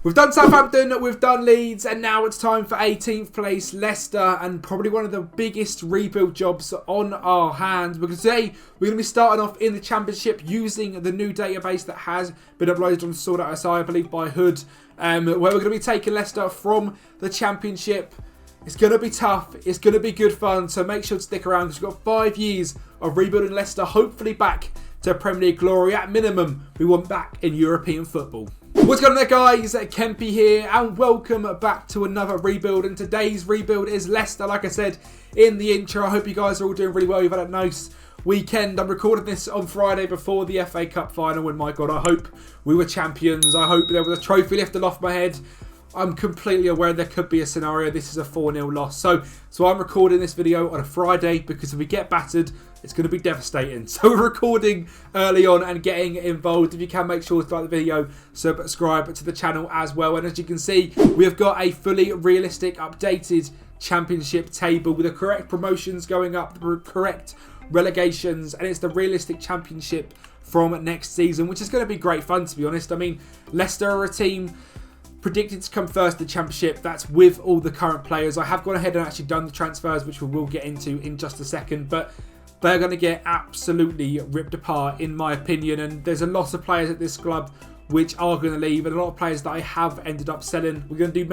We've done Southampton, we've done Leeds, and now it's time for 18th place Leicester, and probably one of the biggest rebuild jobs on our hands, because today we're going to be starting off in the Championship using the new database that has been uploaded on Sortitoutsi, I believe, by Hood, where we're going to be taking Leicester from the Championship. It's going to be tough, it's going to be good fun, so make sure to stick around because we've got 5 years of rebuilding Leicester, hopefully back to Premier League glory. At minimum, we want back in European football. What's going on there, guys? Kempy here, and welcome back to another rebuild. And today's rebuild is Leicester, like I said in the intro. I hope you guys are all doing really well. You've had a nice weekend. I'm recording this on Friday before the FA Cup final, and my God, I hope we were champions. I hope there was a trophy lifted off my head. I'm completely aware there could be a scenario. This is a 4-0 loss. So I'm recording this video on a Friday because if we get battered, it's going to be devastating. So we're recording early on and getting involved. If you can, make sure to like the video, subscribe to the channel as well. And as you can see, we have got a fully realistic, updated Championship table with the correct promotions going up, the correct relegations, and it's the realistic Championship from next season, which is going to be great fun, to be honest. I mean, Leicester are a team predicted to come first in the Championship. That's with all the current players. I have gone ahead and actually done the transfers, which we will get into in just a second, but they're going to get absolutely ripped apart, in my opinion. And there's a lot of players at this club which are going to leave, and a lot of players that I have ended up selling. We're going to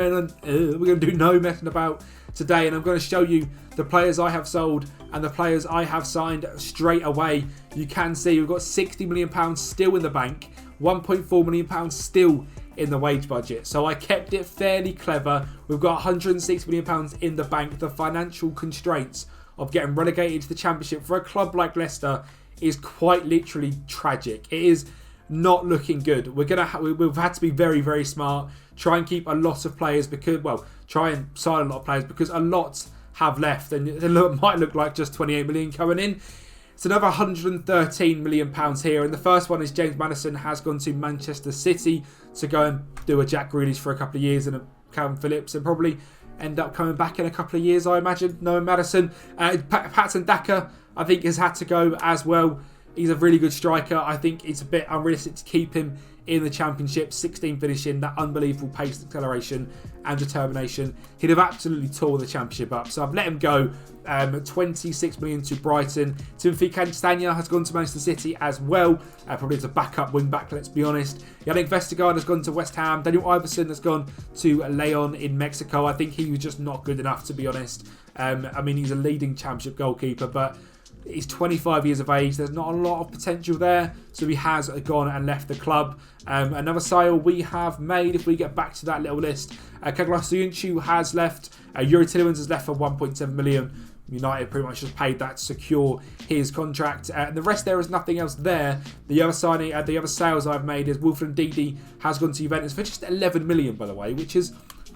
do no messing about today, and I'm going to show you the players I have sold and the players I have signed straight away. You can see we've got £60 million still in the bank, £1.4 million still in the wage budget. So I kept it fairly clever. We've got £160 million in the bank. The financial constraints of getting relegated to the Championship for a club like Leicester is quite literally tragic. It is not looking good. We've had to be very, very smart. Try and keep a lot of players because, well, try and sign a lot of players because a lot have left, and it might look like just 28 million coming in. It's another £113 million here, and the first one is James Maddison has gone to Manchester City to go and do a Jack Grealish for a couple of years and a Calvin Phillips, and probably end up coming back in a couple of years, I imagine, knowing Maddison. Patson Daka, I think, has had to go as well. He's a really good striker. I think it's a bit unrealistic to keep him in the Championship. 16 finishing, that unbelievable pace, acceleration and determination. He'd have absolutely tore the Championship up. So I've let him go. 26 million to Brighton. Timothy Castagna has gone to Manchester City as well. Probably as a backup wing back, let's be honest. Yannick Vestergaard has gone to West Ham. Daniel Iverson has gone to Leon in Mexico. I think he was just not good enough, to be honest. I mean, he's a leading Championship goalkeeper, but he's 25 years of age. There's not a lot of potential there. So he has gone and left the club. Another sale we have made, if we get back to that little list, Kaglasuyuncu has left. Yuri Tillemans has left for 1.7 million. United pretty much just paid that to secure his contract. And the rest, there is nothing else there. The other signing, the other sales I've made is Wilfred Ndidi has gone to Juventus for just 11 million, by the way, which is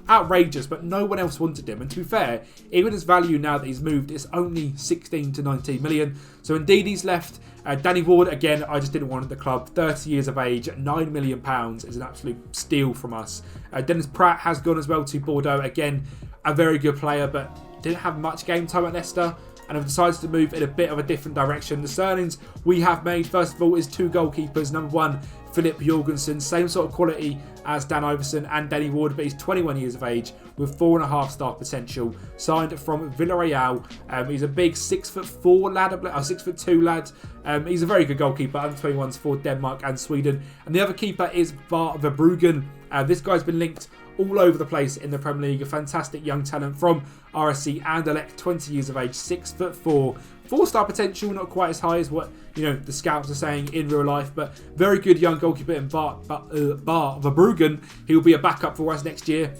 outrageous, but no one else wanted him. And to be fair, even his value now that he's moved is only 16 to 19 million. So Ndidi's left. Danny Ward, again, I just didn't want at the club. 30 years of age, £9 million is an absolute steal from us. Dennis Pratt has gone as well to Bordeaux. Again, a very good player, but didn't have much game time at Leicester and have decided to move in a bit of a different direction. The signings we have made, first of all, is two goalkeepers. Number one, Philip Jorgensen, same sort of quality as Dan Iverson and Danny Ward, but he's 21 years of age with 4.5-star potential. Signed from Villarreal. He's a big 6'4" lad, 6'2" lad. He's a very good goalkeeper, under 21s for Denmark and Sweden. And the other keeper is Bart Verbruggen. This guy's been linked all over the place in the Premier League. A fantastic young talent from RSC Anderlecht, 20 years of age, 6'4". 4-star potential, not quite as high as what the scouts are saying in real life, but very good young goalkeeper in Bart Verbruggen. He'll be a backup for us next year.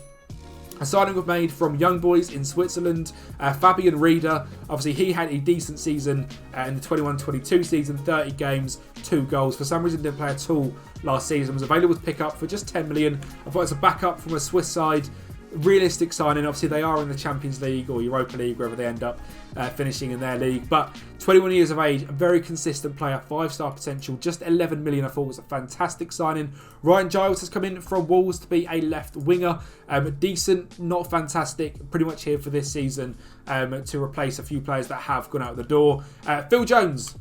A signing we've made from young boys in Switzerland, Fabian Rieder. Obviously, he had a decent season in the 21-22 season, 30 games, 2 goals. For some reason, didn't play at all last season. Was available to pick up for just 10 million. I thought it's a backup from a Swiss side. Realistic signing. Obviously, they are in the Champions League or Europa League, wherever they end up finishing in their league. But 21 years of age, a very consistent player, 5-star potential, just 11 million. I thought was a fantastic signing. Ryan Giles has come in from Wolves to be a left winger. Decent, not fantastic, pretty much here for this season to replace a few players that have gone out the door. Phil Jones,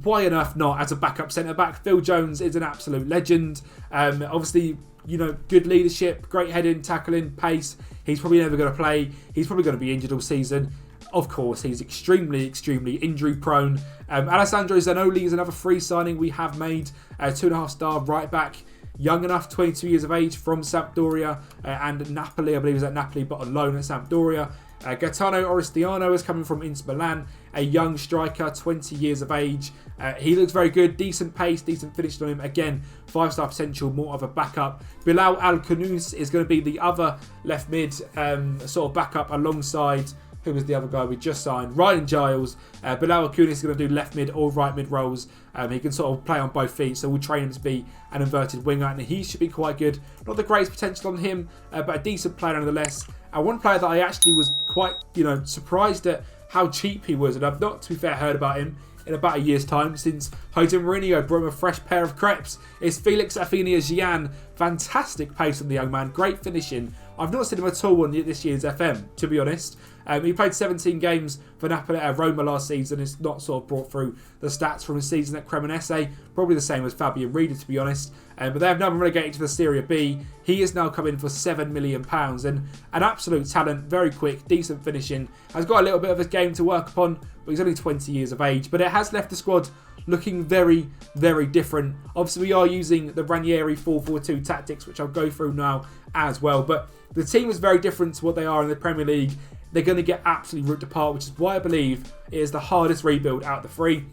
why on earth not as a backup centre-back? Phil Jones is an absolute legend. Obviously, good leadership, great heading, tackling, pace. He's probably never going to play. He's probably going to be injured all season. Of course, he's extremely injury prone. Alessandro Zanoli is another free signing we have made. 2.5-star right back. Young enough, 22 years of age, from Sampdoria and Napoli. I believe he's at Napoli, but on loan at Sampdoria. Gaetano Oristiano is coming from Inter Milan, a young striker, 20 years of age. He looks very good, decent pace, decent finish on him. Again, 5-star potential, more of a backup. Bilal Al-Khanous is going to be the other left mid sort of backup alongside, who was the other guy we just signed? Ryan Giles. Bilal Al-Khanous is going to do left mid or right mid roles. He can sort of play on both feet, so we'll train him to be an inverted winger, and he should be quite good. Not the greatest potential on him, but a decent player nonetheless. And one player that I actually was quite, surprised at how cheap he was, and I've not, to be fair, heard about him in about a year's time since Jose Mourinho brought him a fresh pair of crepes. It's Felix Afenia-Gian. Fantastic pace on the young man, great finishing. I've not seen him at all on this year's FM, to be honest. He played 17 games for Napoli at Roma last season. It's not sort of brought through the stats from his season at Cremonese. Probably the same as Fabian Rieder, to be honest. But they have now been relegated to the Serie B. He is now coming for £7 million. And an absolute talent, very quick, decent finishing. Has got a little bit of a game to work upon, but he's only 20 years of age. But it has left the squad looking very, very different. Obviously, we are using the Ranieri 4-4-2 tactics, which I'll go through now as well. But the team is very different to what they are in the Premier League. They're going to get absolutely ripped apart, which is why I believe it is the hardest rebuild out of the three.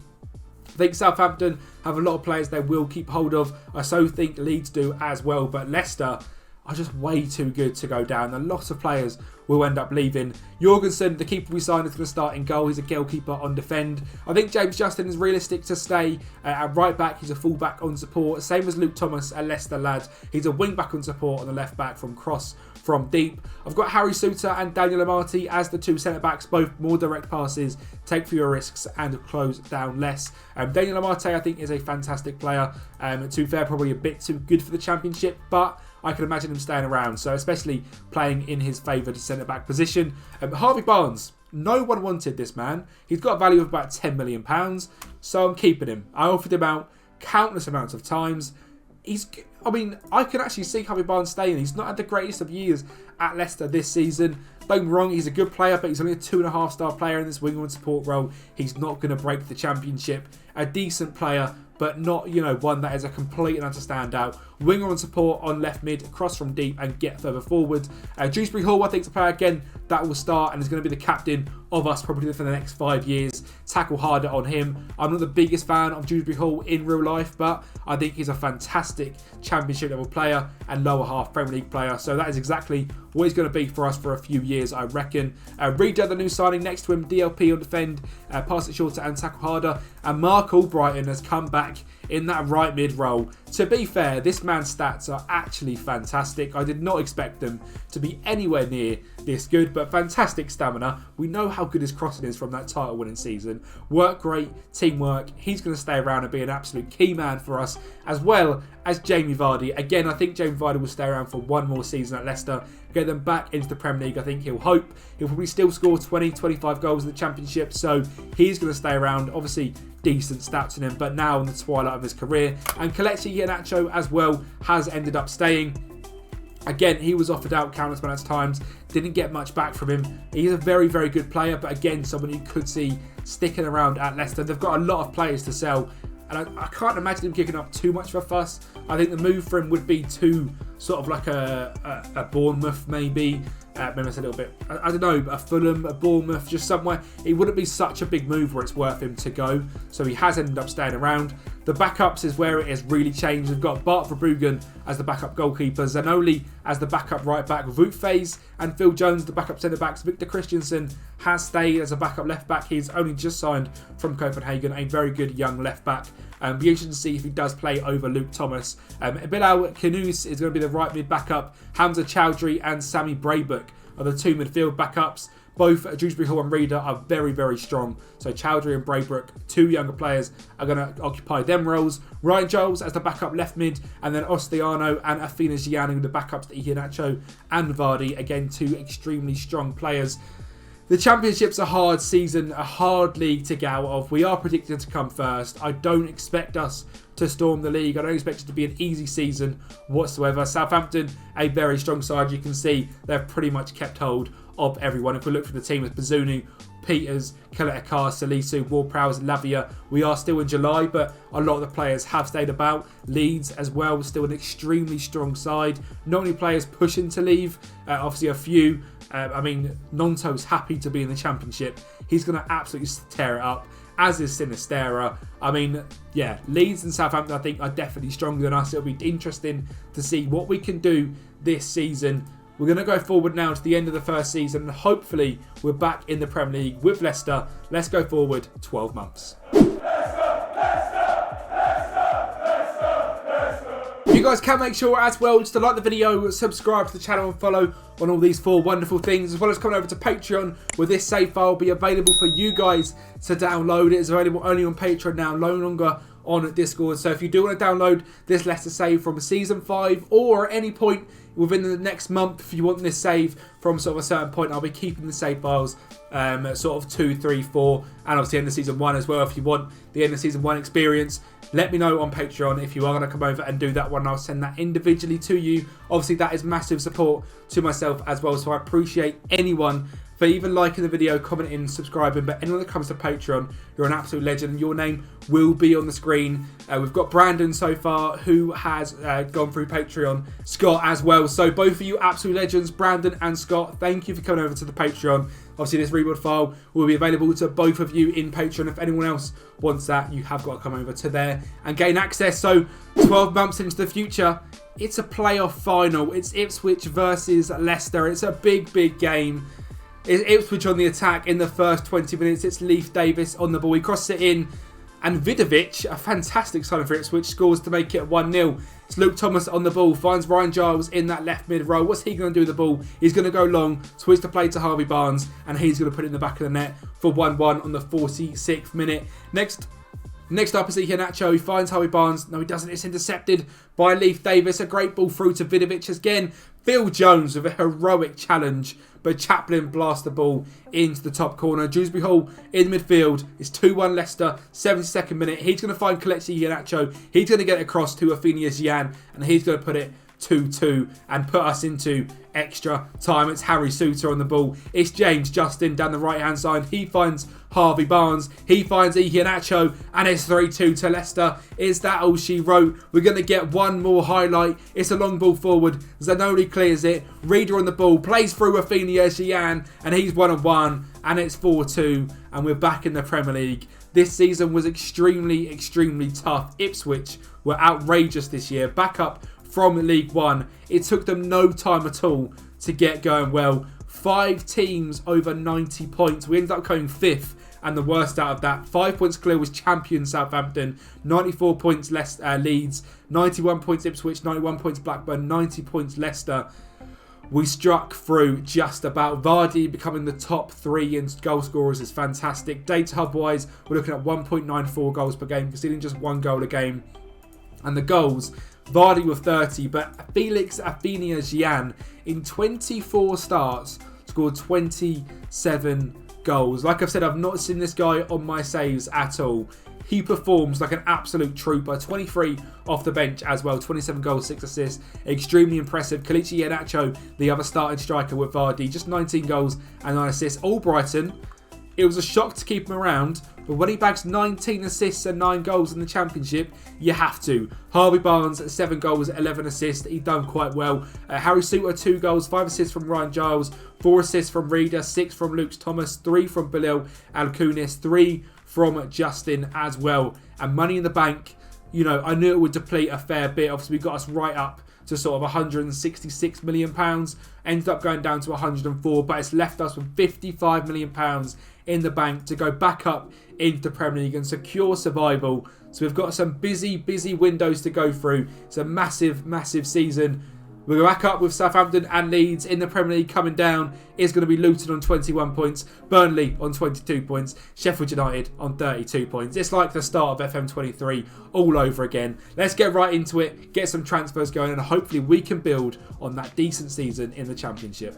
I think Southampton have a lot of players they will keep hold of. I so think Leeds do as well. But Leicester are just way too good to go down. A lot of players will end up leaving. Jorgensen, the keeper we signed, is going to start in goal. He's a goalkeeper on defend. I think James Justin is realistic to stay at right back. He's a full back on support. Same as Luke Thomas, a Leicester lad. He's a wing back on support on the left back from cross from deep. I've got Harry Suter and Daniel Amati as the two centre backs, both more direct passes, take fewer risks and close down less. Daniel Amati, I think, is a fantastic player. To be fair, probably a bit too good for the Championship, but I can imagine him staying around, so especially playing in his favoured centre-back position. Harvey Barnes, no one wanted this man. He's got a value of about £10 million, so I'm keeping him. I offered him out countless amounts of times. I can actually see Harvey Barnes staying. He's not had the greatest of years at Leicester this season. Don't get me wrong, he's a good player, but he's only a 2.5-star player in this winger and support role. He's not going to break the Championship. A decent player, but not, one that is a complete and utter standout. Winger on support on left mid, cross from deep and get further forward. Dewsbury Hall, I think, is a player again that will start and is going to be the captain of us probably for the next 5 years. Tackle harder on him. I'm not the biggest fan of Dewsbury Hall in real life, but I think he's a fantastic Championship level player and lower half Premier League player. So that is exactly what he's going to be for us for a few years, I reckon. Reader, the new signing next to him, DLP on defend, pass it shorter and tackle harder. And Mark Albrighton has come back in that right mid role. To be fair, this man's stats are actually fantastic. I did not expect them to be anywhere near this good, but fantastic stamina. We know how good his crossing is from that title winning season. Work great, teamwork. He's going to stay around and be an absolute key man for us, as well as Jamie Vardy. Again, I think Jamie Vardy will stay around for one more season at Leicester, get them back into the Premier League. I think he'll probably still score 20-25 goals in the Championship, so he's going to stay around. Obviously, decent stats in him, but now in the twilight of his career. And Kelechi Iheanacho as well has ended up staying. Again, he was offered out countless amounts of times, didn't get much back from him. He's a very, very good player, but again, someone you could see sticking around at Leicester. They've got a lot of players to sell, and I can't imagine him kicking up too much of a fuss. I think the move for him would be to sort of like a Bournemouth maybe. Maybe it's a little bit, I don't know, a Fulham, a Bournemouth, just somewhere. It wouldn't be such a big move where it's worth him to go. So he has ended up staying around. The backups is where it has really changed. We've got Bart Verbruggen as the backup goalkeeper, Zanoli as the backup right back, Wout and Phil Jones the backup centre backs. Victor Christensen has stayed as a backup left back. He's only just signed from Copenhagen, a very good young left back. Be interested to see if he does play over Luke Thomas. Bilal Khanous is going to be the right mid backup. Hamza Chowdhury and Sammy Braybook are the two midfield backups. Both Dewsbury Hall and Reader are very, very strong. So Chowdhury and Braybook, two younger players, are going to occupy them roles. Ryan Giles as the backup left mid, and then Ostiano and Afena-Gyan, the backups to Iheanacho and Vardy. Again, two extremely strong players. The Championship's a hard season, a hard league to get out of. We are predicted to come first. I don't expect us to storm the league. I don't expect it to be an easy season whatsoever. Southampton, a very strong side. You can see they've pretty much kept hold of everyone. If we look for the team with Bazunu, Peters, Kaleta-Carr, Salisu, Ward-Prowse, Lavia. We are still in July, but a lot of the players have stayed about. Leeds as well, still an extremely strong side. Not only players pushing to leave, obviously a few. I mean, Nonto's happy to be in the Championship. He's going to absolutely tear it up, as is Sinistera. I mean, yeah, Leeds and Southampton, I think, are definitely stronger than us. It'll be interesting to see what we can do this season. We're going to go forward now to the end of the first season, and hopefully we're back in the Premier League with Leicester. Let's go forward 12 months. You guys can make sure as well just to like the video, subscribe to the channel and follow on all these 4 wonderful things, as well as coming over to Patreon, where this save file will be available for you guys to download. It is available only on Patreon now, no longer on Discord. So if you do want to download this Leicester save from Season 5 or at any point within the next month, if you want this save from sort of a certain point, I'll be keeping the save files at sort of 2, 3, 4, and obviously end of Season 1 as well. If you want the end of Season 1 experience, let me know on Patreon if you are going to come over and do that one. I'll send that individually to you. Obviously, that is massive support to myself as well, so I appreciate anyone for even liking the video, commenting, subscribing. But anyone that comes to Patreon, you're an absolute legend, and your name will be on the screen. We've got Brandon so far, who has gone through Patreon. Scott as well. So both of you absolute legends, Brandon and Scott, thank you for coming over to the Patreon. Obviously, this rebuild file will be available to both of you in Patreon. If anyone else wants that, you have got to come over to there and gain access. So 12 months into the future, it's a playoff final. It's Ipswich versus Leicester. It's a big, big game. It's Ipswich on the attack in the first 20 minutes. It's Leif Davis on the ball. He crosses it in, and Vidovic, a fantastic signing for Ipswich, scores to make it 1-0. It's Luke Thomas on the ball, finds Ryan Giles in that left mid row. What's he going to do with the ball? He's going to go long, switch the play to Harvey Barnes, and he's going to put it in the back of the net for 1-1 on the 46th minute. Next up is Iheanacho. He finds Harvey Barnes. No, he doesn't. It's intercepted by Leif Davis. A great ball through to Vidovic again. Phil Jones with a heroic challenge, but Chaplin blasts the ball into the top corner. Dewsbury Hall in midfield. It's 2-1 Leicester, 72nd minute. He's going to find Kelechi Iheanacho. He's going to get it across to Aphenius Yan, and he's going to put it 2-2 and put us into extra time. It's Harry Suter on the ball. It's James Justin down the right hand side. He finds Harvey Barnes. He finds Iheanacho, and it's 3-2 to Leicester. Is that all she wrote? We're going to get one more highlight. It's a long ball forward. Zanoli clears it. Reader on the ball. Plays through Aphenius Yan, and he's 1-1, and it's 4-2, and we're back in the Premier League. This season was extremely, extremely tough. Ipswich were outrageous this year. Back up from League One. It took them no time at all to get going well. 5 teams over 90 points. We ended up going 5th, and the worst out of that. 5 points clear was champion Southampton. 94 points Leeds. 91 points Ipswich. 91 points Blackburn. 90 points Leicester. We struck through just about. Vardy becoming the top 3 in goal scorers is fantastic. Data hub wise, we're looking at 1.94 goals per game, conceding just 1 goal a game. And the goals, Vardy with 30, but Felix Aphenius-Yan in 24 starts scored 27 goals. Like I've said, I've not seen this guy on my saves at all. He performs like an absolute trooper. 23 off the bench as well. 27 goals, 6 assists. Extremely impressive. Kelechi Iheanacho, the other starting striker with Vardy, just 19 goals and 9 assists. Albrighton, it was a shock to keep him around, but when he bags 19 assists and 9 goals in the Championship, you have to. Harvey Barnes, 7 goals, 11 assists. He done quite well. Harry Suter, 2 goals, 5 assists from Ryan Giles, 4 assists from Reader, 6 from Luke Thomas, 3 from Bilal Alcunis, 3 from Justin as well. And money in the bank, you know, I knew it would deplete a fair bit. Obviously, we got us right up to sort of £166 million. Ended up going down to 104, but it's left us with £55 million in the bank to go back up into the Premier League and secure survival. So we've got some busy windows to go through. It's a massive, massive season. We're back up with Southampton and Leeds in the Premier League. Coming down is going to be Luton on 21 points, Burnley on 22 points, Sheffield United on 32 points. It's like the start of FM23 all over again. Let's get right into it, get some transfers going, and hopefully we can build on that decent season in the Championship.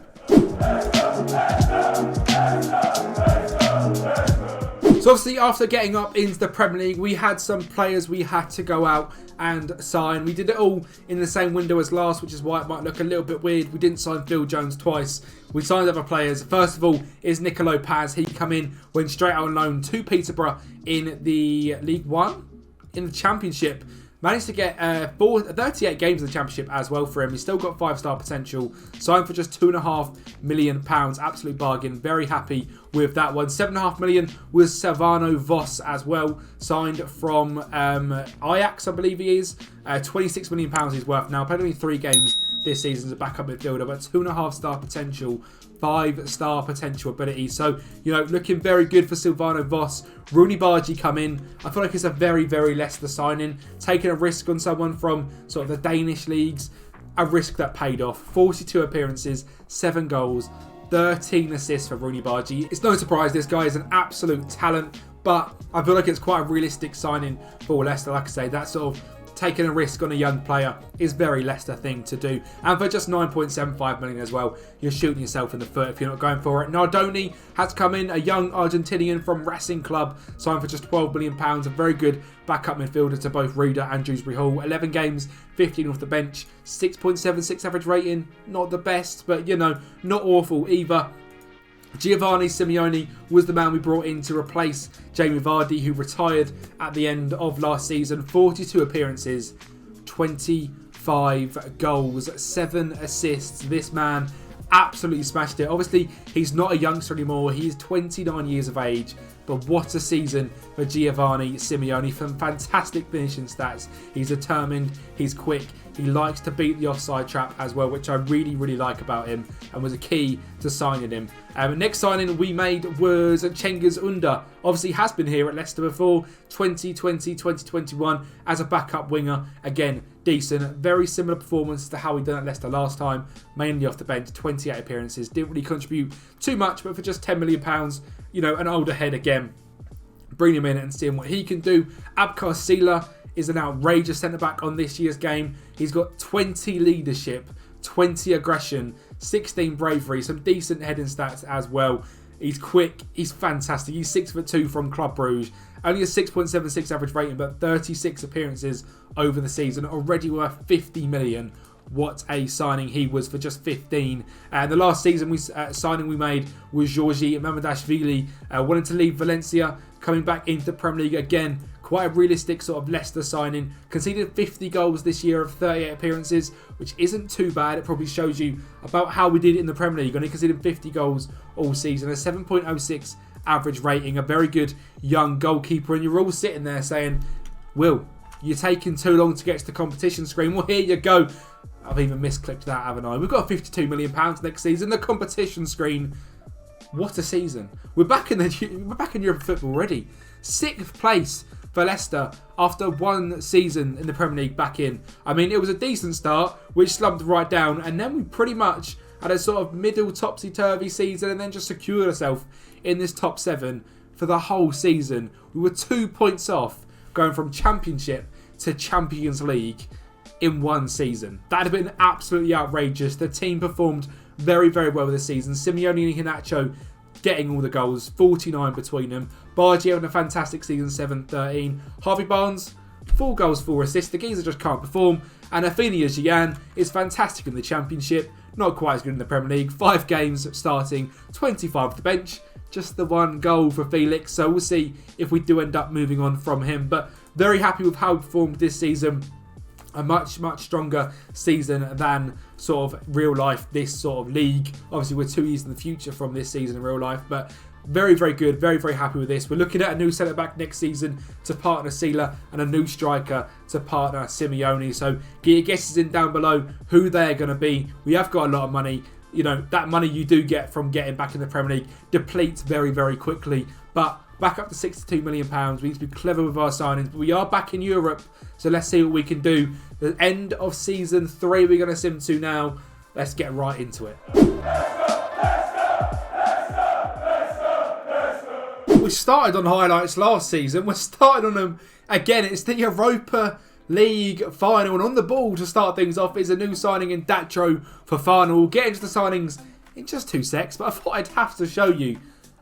So obviously after getting up into the Premier League, we had some players we had to go out and sign. We did it all in the same window as last, which is why it might look a little bit weird. We didn't sign Phil Jones twice. We signed other players. First of all is Nicolo Paz. He come in, went straight out on loan to Peterborough in the League One, in the Championship. Managed to get 38 games in the Championship as well for him. He's still got 5-star potential. Signed for just £2.5 million. Absolute bargain. Very happy with that one. £7.5 million was Silvano Vos as well. Signed from Ajax, I believe he is. £26 million he's worth now. Played only 3 games this season as a backup midfielder, but 2.5-star potential. 5-star potential ability. So, you know, looking very good for Silvano Vos. Rooney Bargi come in. I feel like it's a very, very Leicester signing. Taking a risk on someone from sort of the Danish leagues. A risk that paid off. 42 appearances, 7 goals, 13 assists for Rooney Bargi. It's no surprise this guy is an absolute talent, but I feel like it's quite a realistic signing for Leicester. Like I say, that sort of taking a risk on a young player is very Leicester thing to do. And for just 9.75 million as well, you're shooting yourself in the foot if you're not going for it. Nardoni has come in, a young Argentinian from Racing Club, signed for just £12 million. A very good backup midfielder to both Reader and Dewsbury Hall. 11 games, 15 off the bench, 6.76 average rating. Not the best, but you know, not awful either. Giovanni Simeone was the man we brought in to replace Jamie Vardy, who retired at the end of last season. 42 appearances, 25 goals, 7 assists. This man absolutely smashed it. Obviously, he's not a youngster anymore. He is 29 years of age. But what a season for Giovanni Simeone. Some fantastic finishing stats. He's determined, he's quick, he likes to beat the offside trap as well, which I really, really like about him and was a key to signing him. Next signing we made was Cengiz Under. Obviously has been here at Leicester before, 2020, 2021 as a backup winger. Again, decent, very similar performance to how we done at Leicester last time, mainly off the bench, 28 appearances. Didn't really contribute too much, but for just £10 million, you know, an older head again. Bring him in and seeing what he can do. Abkar Sila is an outrageous centre-back on this year's game. He's got 20 leadership, 20 aggression, 16 bravery, some decent heading stats as well. He's quick, he's fantastic. He's 6'2" from Club Brugge. Only a 6.76 average rating, but 36 appearances over the season. Already worth 50 million. What a signing he was for just 15. The last season signing we made was Georgi Mamardashvili. Wanted to leave Valencia, coming back into the Premier League again. Quite a realistic sort of Leicester signing. Conceded 50 goals this year of 38 appearances, which isn't too bad. It probably shows you about how we did it in the Premier League. Only conceded 50 goals all season. A 7.06 average rating. A very good young goalkeeper. And you're all sitting there saying, Will, you're taking too long to get to the competition screen. Well, here you go. I've even misclicked that, haven't I? We've got £52 million next season. The competition screen. What a season. We're back in European football already. 6th place for Leicester after 1 season in the Premier League back in. I mean, it was a decent start, which slumped right down, and then we pretty much had a sort of middle topsy-turvy season and then just secured ourselves in this top 7 for the whole season. We were 2 points off going from Championship to Champions League in 1 season. That'd have been absolutely outrageous. The team performed very, very well this season. Simeone and Hinacho getting all the goals, 49 between them. Bargi having a fantastic season, 7-13. Harvey Barnes, 4 goals, 4 assists. The geezer just can't perform. And Athenia Gian is fantastic in the Championship. Not quite as good in the Premier League. 5 games starting, 25 off the bench. Just the 1 goal for Felix. So we'll see if we do end up moving on from him. But very happy with how he performed this season. A much, much stronger season than sort of real life, this sort of league. Obviously, we're 2 years in the future from this season in real life, but very, very good. Very, very happy with this. We're looking at a new centre-back next season to partner Sila and a new striker to partner Simeone. So get your guesses in down below who they're going to be. We have got a lot of money. You know, that money you do get from getting back in the Premier League depletes very, very quickly. But back up to £62 million. We need to be clever with our signings. But we are back in Europe, so let's see what we can do. The end of season 3 we're going to sim to now. Let's get right into it. We started on highlights last season. We're starting on them again. It's the Europa League final, and on the ball to start things off is a new signing in Datro Fofana. We'll get into the signings in just 2 secs, but I thought I'd have to show you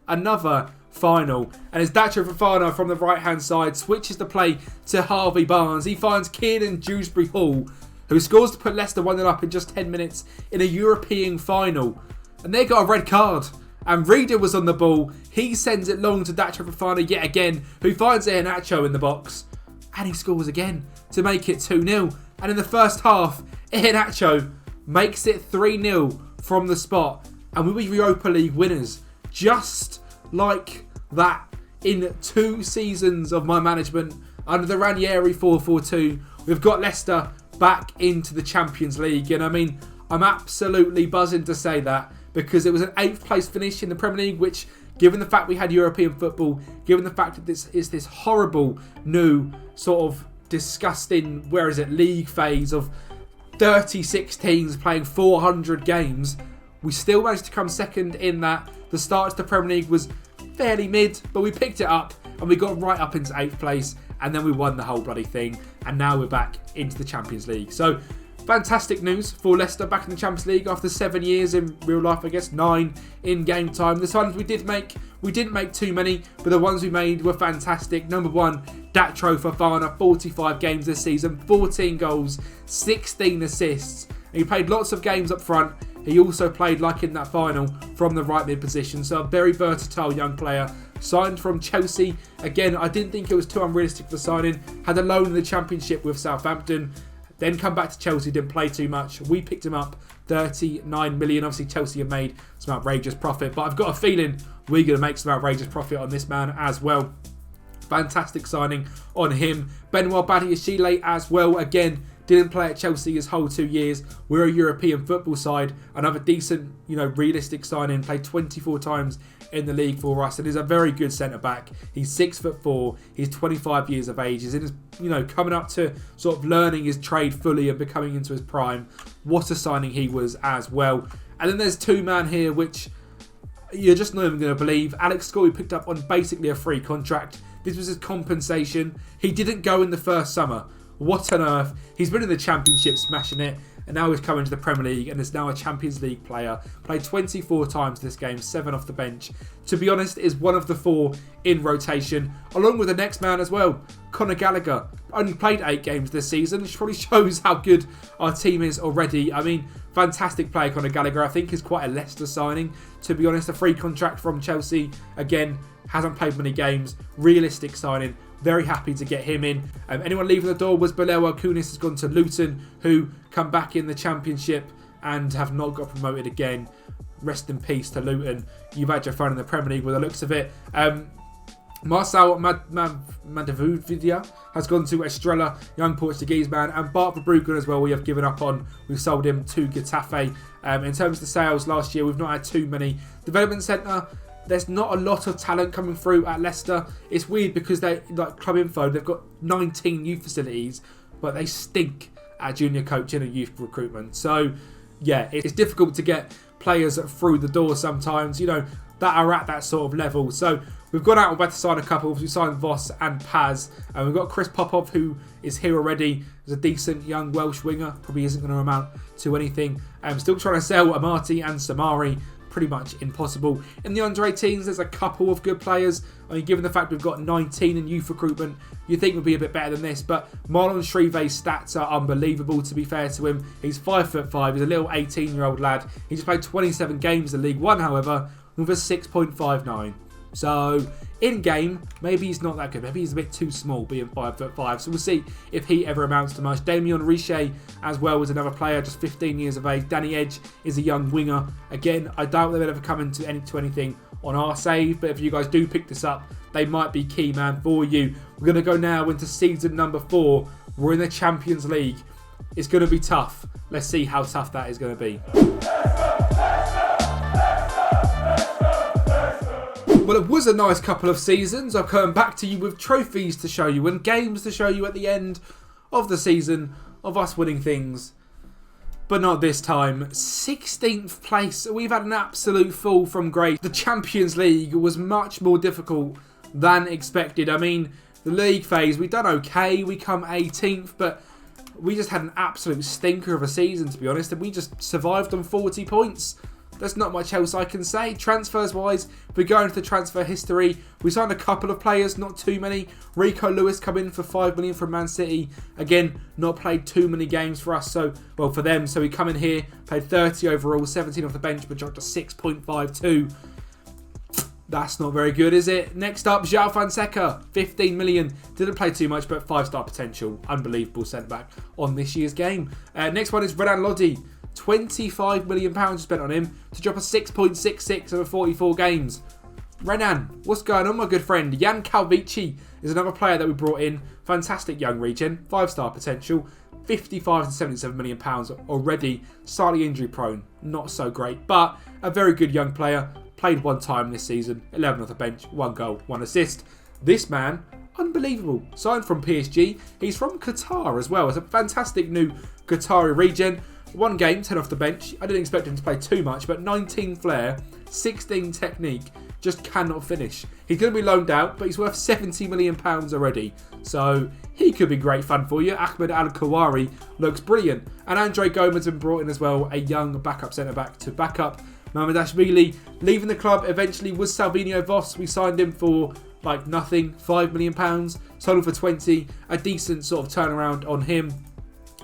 another final. And it's Datro Fofana from the right hand side, switches the play to Harvey Barnes. He finds Kieran Dewsbury Hall, who scores to put Leicester 1-0 up in just 10 minutes in a European final. And they got a red card. And Reader was on the ball. He sends it long to Datro Fofana yet again, who finds Iheanacho in the box. And he scores again to make it 2-0. And in the first half, Iheanacho makes it 3-0 from the spot. And we were Europa League winners. Just like that in 2 seasons of my management under the Ranieri 4-4-2. We've got Leicester back into the Champions League. And I mean, I'm absolutely buzzing to say that, because it was an 8th place finish in the Premier League, which, given the fact we had European football, given the fact that this is this horrible new sort of disgusting, league phase of 36 teams playing 400 games, we still managed to come second in that. The start to the Premier League was fairly mid, but we picked it up and we got right up into 8th place, and then we won the whole bloody thing, and now we're back into the Champions League. So fantastic news for Leicester back in the Champions League after 7 years in real life, I guess 9 in game time. The signings we didn't make too many, but the ones we made were fantastic. Number 1, Datro Fofana, 45 games this season, 14 goals, 16 assists. And he played lots of games up front. He also played, like in that final, from the right mid position. So a very versatile young player. Signed from Chelsea. Again, I didn't think it was too unrealistic for signing. Had a loan in the Championship with Southampton. Then come back to Chelsea, didn't play too much. We picked him up, 39 million. Obviously, Chelsea have made some outrageous profit, but I've got a feeling we're going to make some outrageous profit on this man as well. Fantastic signing on him. Benoit Badiashile as well. Again, didn't play at Chelsea his whole 2 years. We're a European football side. Another decent, realistic signing. Played 24 times in the league for us, and is a very good centre back. He's 6'4". He's 25 years of age. He's in his, coming up to sort of learning his trade fully and becoming into his prime. What a signing he was as well. And then there's 2 man here, which you're just not even going to believe. Alex Scott, we picked up on basically a free contract. This was his compensation. He didn't go in the first summer. What on earth? He's been in the Championship smashing it, and now he's coming to the Premier League and is now a Champions League player. Played 24 times this game, 7 off the bench. To be honest, is one of the 4 in rotation, along with the next man as well, Conor Gallagher. Only played 8 games this season, which probably shows how good our team is already. I mean, fantastic player, Conor Gallagher. I think is quite a Leicester signing. To be honest, a free contract from Chelsea. Again, hasn't played many games. Realistic signing. Very happy to get him in. Anyone leaving the door was Bilal Kunis, has gone to Luton, who come back in the Championship and have not got promoted again. Rest in peace to Luton. You've had your fun in the Premier League with the looks of it. Marcel Madavudia has gone to Estrela, young Portuguese man, and Bart Verbruggen as well. We have given up on. We've sold him to Getafe. In terms of the sales last year, we've not had too many. Development Centre, there's not a lot of talent coming through at Leicester. It's weird because they, like Club Info, they've got 19 youth facilities, but they stink at junior coaching and youth recruitment. So, yeah, it's difficult to get players through the door sometimes, that are at that sort of level. So, we've gone out and about to sign a couple. We've signed Voss and Paz. And we've got Chris Popov, who is here already. He's a decent young Welsh winger. Probably isn't going to amount to anything. Still trying to sell Amati and Samari. Pretty much impossible. In the under-18s, there's a couple of good players. I mean, given the fact we've got 19 in youth recruitment, you'd think we'd be a bit better than this. But Marlon Shrive's stats are unbelievable, to be fair to him. He's 5'5". He's a little 18-year-old lad. He just played 27 games in League One, however, with a 6.59. So, in-game, maybe he's not that good. Maybe he's a bit too small, being 5'5". So we'll see if he ever amounts to much. Damien Riche, as well, is another player, just 15 years of age. Danny Edge is a young winger. Again, I doubt they'll ever come into anything on our save, but if you guys do pick this up, they might be key man for you. We're going to go now into season number 4. We're in the Champions League. It's going to be tough. Let's see how tough that is going to be. Well, it was a nice couple of seasons. I've come back to you with trophies to show you and games to show you at the end of the season of us winning things. But not this time. 16th place. We've had an absolute fall from grace. The Champions League was much more difficult than expected. I mean, the league phase, we done okay. We come 18th, but we just had an absolute stinker of a season, to be honest. And we just survived on 40 points. There's not much else I can say. Transfers wise, we go into the transfer history. We signed a couple of players, not too many. Rico Lewis come in for $5 million from Man City. Again, not played too many games for us, so well for them. So we come in here, played 30 overall, 17 off the bench, but dropped to 6.52. That's not very good, is it? Next up, João Fonseca, 15 million. Didn't play too much, but 5-star potential. Unbelievable centre back on this year's game. Next one is Renan Lodi. £25 million spent on him to drop a 6.66 over 44 games. Renan, what's going on, my good friend? Jan Calvici is another player that we brought in. Fantastic young regen, 5-star potential. £55 to £77 million already. Slightly injury prone, not so great, but a very good young player. Played one time this season, 11 off the bench, 1 goal, 1 assist. This man, unbelievable. Signed from PSG. He's from Qatar as well. It's a fantastic new Qatari regen. 1 game, 10 off the bench. I didn't expect him to play too much, but 19 flair, 16 technique, just cannot finish. He's going to be loaned out, but he's worth £70 million already. So he could be great fun for you. Ahmed Al-Kawari looks brilliant. And Andre Gomez has been brought in as well, a young backup centre-back to back up Mamardashvili. Leaving the club eventually was Salvinio Voss. We signed him for like nothing, £5 million. Sold him for 20. A decent sort of turnaround on him.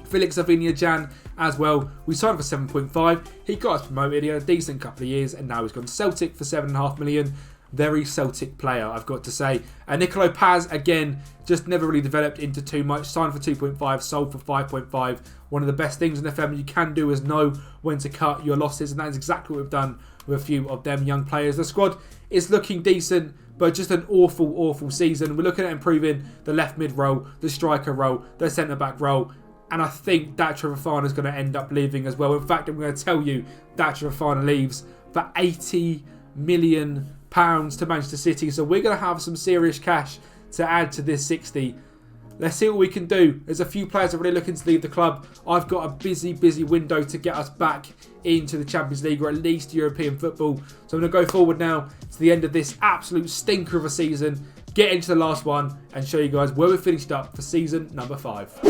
Felix Avignon as well. We signed for 7.5. He got us promoted. He had a decent couple of years, and now he's gone to Celtic for $7.5 million. Very Celtic player, I've got to say. Nicolo Paz, again, just never really developed into too much. Signed for 2.5, sold for 5.5. One of the best things in FM you can do is know when to cut your losses, and that is exactly what we've done with a few of them young players. The squad is looking decent, but just an awful, awful season. We're looking at improving the left mid role, the striker role, the centre-back role. And I think Dacha Fofana is going to end up leaving as well. In fact, I'm going to tell you, Dacha Fofana leaves for £80 million to Manchester City. So we're going to have some serious cash to add to this 60. Let's see what we can do. There's a few players that are really looking to leave the club. I've got a busy window to get us back into the Champions League or at least European football. So I'm going to go forward now to the end of this absolute stinker of a season. Get into the last one and show you guys where we finished up for season number 5.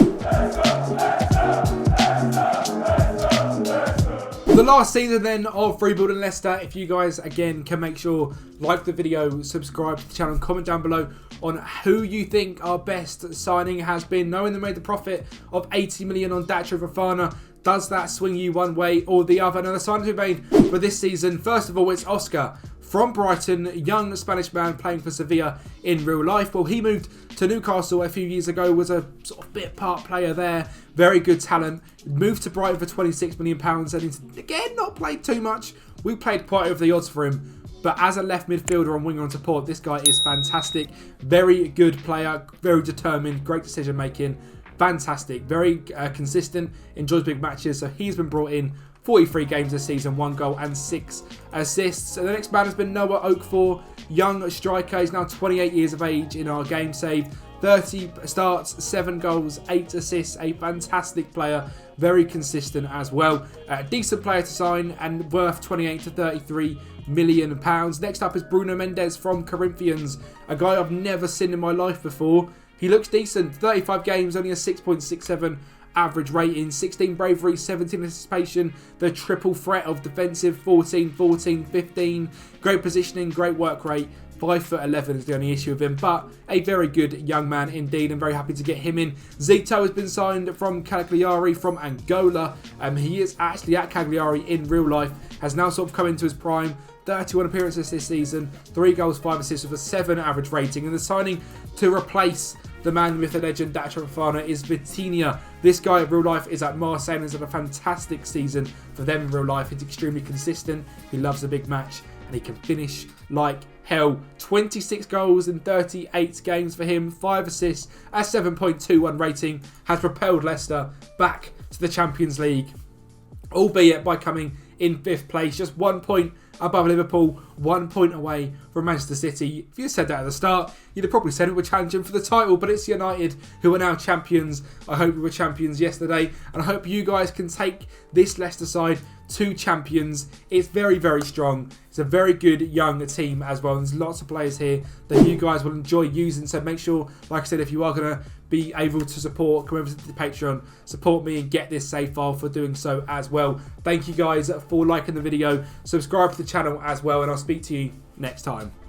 The last season then of Rebuilding Leicester. If you guys again can make sure like the video, subscribe to the channel, and comment down below on who you think our best signing has been. Knowing they made the profit of 80 million on Dacha Fofana, does that swing you one way or the other? Now the signings we made for this season, first of all, it's Oscar from Brighton, young Spanish man playing for Sevilla in real life. Well, he moved to Newcastle a few years ago, was a sort of bit part player there, very good talent. Moved to Brighton for £26 million, and he's, again, not played too much. We played quite over the odds for him. But as a left midfielder and winger on support, this guy is fantastic. Very good player, very determined, great decision making. Fantastic, very consistent, enjoys big matches. So he's been brought in 43 games this season, 1 goal and 6 assists. And the next man has been Noah Okafor, young striker. He's now 28 years of age in our game saved. 30 starts, 7 goals, 8 assists. A fantastic player, very consistent as well. Decent player to sign and worth 28 to 33 million pounds. Next up is Bruno Mendes from Corinthians, a guy I've never seen in my life before. He looks decent, 35 games, only a 6.67 average rating, 16 bravery, 17 anticipation, the triple threat of defensive, 14, 14, 15, great positioning, great work rate. 5'11" is the only issue with him, but a very good young man indeed. I'm very happy to get him in. Zito has been signed from Cagliari from Angola. He is actually at Cagliari in real life, has now sort of come into his prime. 31 appearances this season, 3 goals, 5 assists with a 7 average rating. And the signing to replace the man with the legend Dacha Fofana is Vitinha. This guy in real life is at Marseille and has had a fantastic season for them in real life. He's extremely consistent, he loves a big match, and he can finish like hell. 26 goals in 38 games for him, 5 assists, a 7.21 rating, has propelled Leicester back to the Champions League, albeit by coming in 5th place, just 1 point above Liverpool, 1 point away from Manchester City. If you said that at the start, you'd have probably said we were challenging for the title, but it's United who are now champions. I hope we were champions yesterday, and I hope you guys can take this Leicester side to champions. It's very, very strong. It's a very good young team as well. There's lots of players here that you guys will enjoy using, so make sure, like I said, if you are going to be able to support, come over to the Patreon, support me and get this save file for doing so as well. Thank you guys for liking the video, subscribe to the channel as well, and I'll speak to you next time.